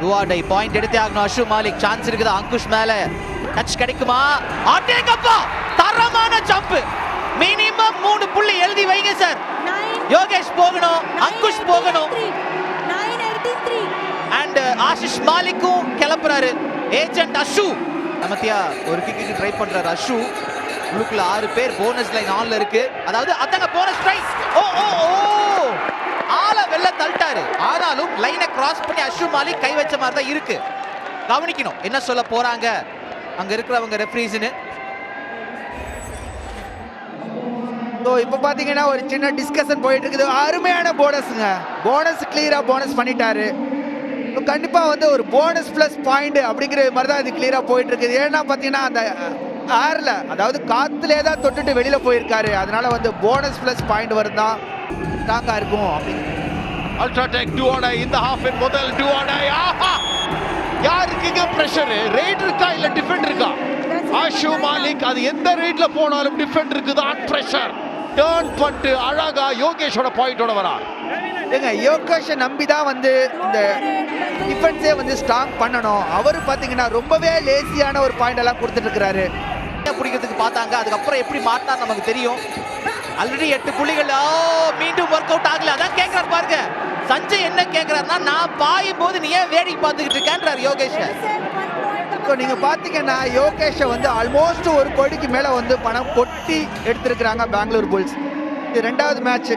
டூஆர்டை point எடுத்தே ஆகணும். Ashu Malik chance இருக்குது. அங்குஷ் மேல டச் கிடைக்குமா? அடேங்கப்பா தரமான ஜம்ப். மினிமம் 3 புள்ளி எழுதி வைங்க சார். யோகேஷ் போகணும், அங்குஷ் போகணும். அண்ட் ஆஷிஷ் மாலிக்கும் கிளப்புறாரு. ஏஜென்ட் அஷு நமத்தியா ஒரு கிக்கு ட்ரை பண்றாரு. அஷு உள்ளுக்குள்ள 6 பேர். போனஸ் லைன் ஆன்ல இருக்கு. அதாவது அத்தங்க போனஸ் ட்ரை. ஓ ஓ ஓ ஆள வெல்ல தள்ளிட்டாரு. ஆனாலும் லைனை கிராஸ் பண்ணி அஷு மாலிக் கை வச்ச மாதிரி தான் இருக்கு. கவனிக்கணும் என்ன சொல்ல போறாங்க அங்க இருக்கிறவங்க ரெஃப்ரீஸ்னு. இப்போ பாத்தீங்கன்னா ஒரு சின்ன டிஸ்கஷன் போயிட்டு இருக்குது. அருமையான போனஸ்ங்க. போனஸ் கிளியரா போனஸ் பண்ணிட்டாரு. கண்டிப்பா வந்து ஒரு போனஸ் பிளஸ் பாயிண்ட் அப்படிங்கிற மாதிரி தான் இது கிளியரா போயிட்டு இருக்குது. ஏன்னா பாத்தீங்கன்னா அந்த ஏர்ல அதாவது காத்துலே தான் தொட்டுட்டு வெளியில போயிருக்காரு. அதனால வந்து போனஸ் பிளஸ் பாயிண்ட் வருதா ஸ்ட்ராங்கா இருக்கும் அப்படின்னு. அல்ட்ராடெக் டூஆர்டை இந்த ஹாஃபின் முதல் டூஆர்டை. ஆஹா யாருக்குங்க பிரஷர்? ரைட் இருக்கா இல்ல டிஃபெண்ட் இருக்கா? ஆஷு மாலிக் அது எந்த ரைட்ல போனாலும் டிஃபெண்ட் இருக்குது. ஆன் பிரஷர் டர்ன் பண்ணிட்டு அழகா யோகேஷோட பாயிண்டோட வரா. ஏங்க யோகேஷை நம்பி தான் வந்து இந்த டிஃபென்ஸே வந்து ஸ்ட்ராங் பண்ணணும். அவரு பாத்தீங்கன்னா ரொம்பவே லேசியான ஒரு பாயிண்ட் எல்லாம் கொடுத்துட்டு இருக்கிறாரு. பிடிக்கிறதுக்கு பார்த்தாங்க. அதுக்கப்புறம் எப்படி மாட்டினா நமக்கு தெரியும். ஆல்ரெடி 8 புள்ளிகள். மீண்டும் ஒர்க் அவுட் ஆகல. அதான் கேட்கிறார் பாருங்க. சஞ்சய் என்ன கேட்கிறாருன்னா நான் பாயும் போது நீ ஏன் வேடிக்கை பார்த்துக்கிட்டு இருக்கேன்றார் யோகேஷ். இப்போ நீங்க பாத்தீங்கன்னா யோகேஷை வந்து ஆல்மோஸ்ட் 1 கோடிக்கு மேல வந்து பணம் கொட்டி எடுத்திருக்கிறாங்க பெங்களூர் புல்ஸ். இது 2வது மேட்ச்.